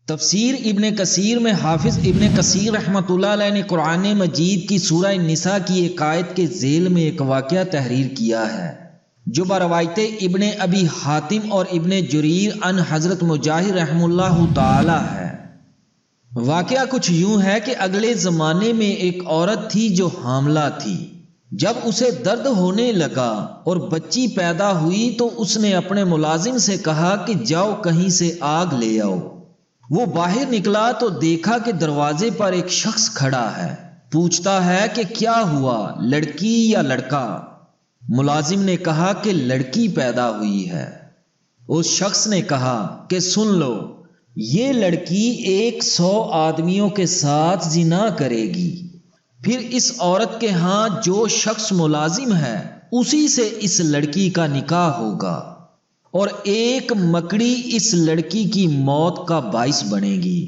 تفسیر ابن کثیر میں حافظ ابن کثیر رحمۃ اللہ علیہ نے قرآن مجید کی سورہ النساء کی ایک آیت کے ذیل میں ایک واقعہ تحریر کیا ہے جو بروایت ابن ابی حاتم اور ابن جریر ان حضرت مجاہد رحمہ اللہ تعالی ہے۔ واقعہ کچھ یوں ہے کہ اگلے زمانے میں ایک عورت تھی جو حاملہ تھی۔ جب اسے درد ہونے لگا اور بچی پیدا ہوئی تو اس نے اپنے ملازم سے کہا کہ جاؤ کہیں سے آگ لے آؤ۔ وہ باہر نکلا تو دیکھا کہ دروازے پر ایک شخص کھڑا ہے، پوچھتا ہے کہ کیا ہوا، لڑکی یا لڑکا؟ ملازم نے کہا کہ لڑکی پیدا ہوئی ہے۔ اس شخص نے کہا کہ سن لو، یہ لڑکی 100 آدمیوں کے ساتھ زنا کرے گی، پھر اس عورت کے ہاں جو شخص ملازم ہے اسی سے اس لڑکی کا نکاح ہوگا، اور ایک مکڑی اس لڑکی کی موت کا باعث بنے گی۔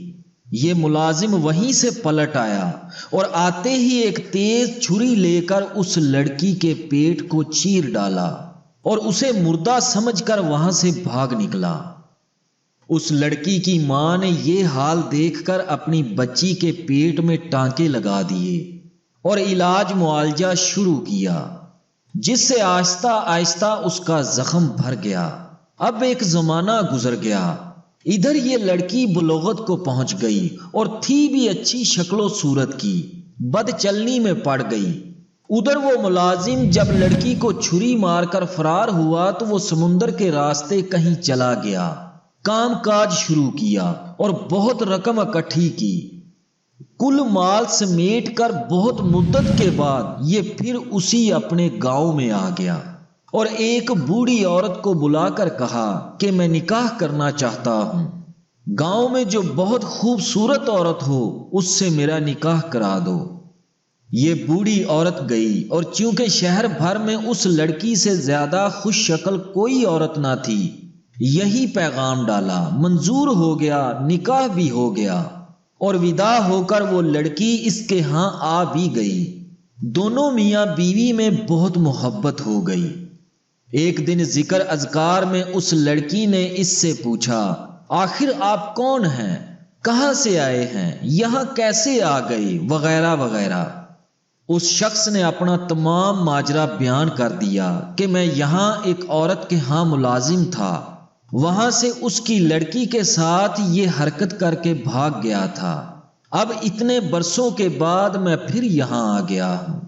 یہ ملازم وہیں سے پلٹ آیا اور آتے ہی ایک تیز چھری لے کر اس لڑکی کے پیٹ کو چیر ڈالا اور اسے مردہ سمجھ کر وہاں سے بھاگ نکلا۔ اس لڑکی کی ماں نے یہ حال دیکھ کر اپنی بچی کے پیٹ میں ٹانکے لگا دیے اور علاج معالجہ شروع کیا، جس سے آہستہ آہستہ اس کا زخم بھر گیا۔ اب ایک زمانہ گزر گیا، ادھر یہ لڑکی بلوغت کو پہنچ گئی اور تھی بھی اچھی شکل و صورت کی، بد چلنی میں پڑ گئی۔ ادھر وہ ملازم جب لڑکی کو چھری مار کر فرار ہوا تو وہ سمندر کے راستے کہیں چلا گیا، کام کاج شروع کیا اور بہت رقم اکٹھی کی۔ کل مال سمیٹ کر بہت مدت کے بعد یہ پھر اسی اپنے گاؤں میں آ گیا اور ایک بوڑھی عورت کو بلا کر کہا کہ میں نکاح کرنا چاہتا ہوں، گاؤں میں جو بہت خوبصورت عورت ہو اس سے میرا نکاح کرا دو۔ یہ بوڑھی عورت گئی اور چونکہ شہر بھر میں اس لڑکی سے زیادہ خوش شکل کوئی عورت نہ تھی، یہی پیغام ڈالا، منظور ہو گیا، نکاح بھی ہو گیا، اور ودا ہو کر وہ لڑکی اس کے ہاں آ بھی گئی۔ دونوں میاں بیوی میں بہت محبت ہو گئی۔ ایک دن ذکر اذکار میں اس لڑکی نے اس سے پوچھا، آخر آپ کون ہیں، کہاں سے آئے ہیں، یہاں کیسے آ گئے، وغیرہ وغیرہ۔ اس شخص نے اپنا تمام ماجرا بیان کر دیا کہ میں یہاں ایک عورت کے ہاں ملازم تھا، وہاں سے اس کی لڑکی کے ساتھ یہ حرکت کر کے بھاگ گیا تھا، اب اتنے برسوں کے بعد میں پھر یہاں آ گیا ہوں۔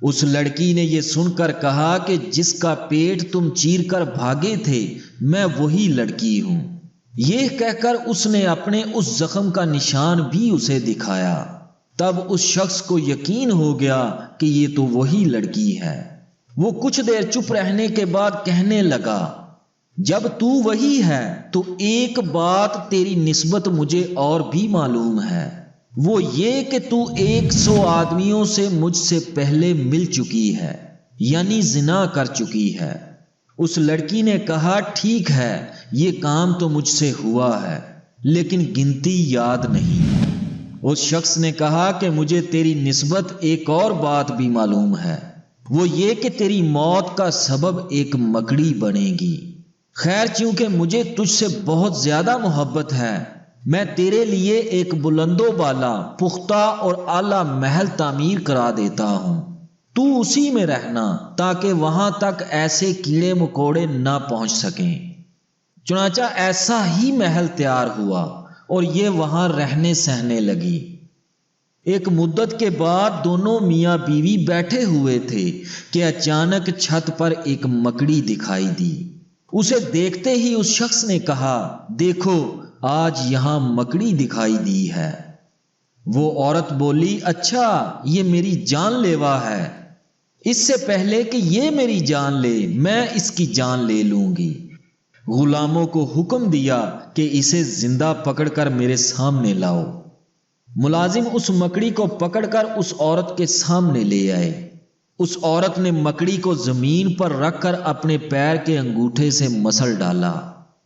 اس لڑکی نے یہ سن کر کہا کہ جس کا پیٹ تم چیر کر بھاگے تھے میں وہی لڑکی ہوں۔ یہ کہہ کر اس نے اپنے اس زخم کا نشان بھی اسے دکھایا۔ تب اس شخص کو یقین ہو گیا کہ یہ تو وہی لڑکی ہے۔ وہ کچھ دیر چپ رہنے کے بعد کہنے لگا، جب تو وہی ہے تو ایک بات تیری نسبت مجھے اور بھی معلوم ہے، وہ یہ کہ تو 100 آدمیوں سے مجھ سے پہلے مل چکی ہے، یعنی زنا کر چکی ہے۔ اس لڑکی نے کہا، ٹھیک ہے، یہ کام تو مجھ سے ہوا ہے لیکن گنتی یاد نہیں۔ اس شخص نے کہا کہ مجھے تیری نسبت ایک اور بات بھی معلوم ہے، وہ یہ کہ تیری موت کا سبب ایک مکڑی بنے گی۔ خیر، چونکہ مجھے تجھ سے بہت زیادہ محبت ہے، میں تیرے لیے ایک بلند و بالا، پختہ اور اعلیٰ محل تعمیر کرا دیتا ہوں، تو اسی میں رہنا تاکہ وہاں تک ایسے کیڑے مکوڑے نہ پہنچ سکیں۔ چنانچہ ایسا ہی محل تیار ہوا اور یہ وہاں رہنے سہنے لگی۔ ایک مدت کے بعد دونوں میاں بیوی بیٹھے ہوئے تھے کہ اچانک چھت پر ایک مکڑی دکھائی دی۔ اسے دیکھتے ہی اس شخص نے کہا، دیکھو آج یہاں مکڑی دکھائی دی ہے۔ وہ عورت بولی، اچھا یہ میری جان لیوا ہے، اس سے پہلے کہ یہ میری جان لے میں اس کی جان لے لوں گی۔ غلاموں کو حکم دیا کہ اسے زندہ پکڑ کر میرے سامنے لاؤ۔ ملازم اس مکڑی کو پکڑ کر اس عورت کے سامنے لے آئے۔ اس عورت نے مکڑی کو زمین پر رکھ کر اپنے پیر کے انگوٹھے سے مسل ڈالا،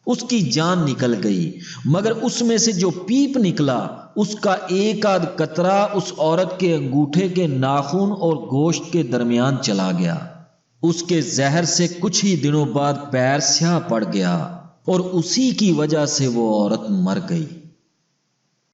اس کی جان نکل گئی، مگر اس میں سے جو پیپ نکلا اس کا ایک آدھ قطرہ اس عورت کے انگوٹھے کے ناخن اور گوشت کے درمیان چلا گیا۔ اس کے زہر سے کچھ ہی دنوں بعد پیر سیاہ پڑ گیا اور اسی کی وجہ سے وہ عورت مر گئی۔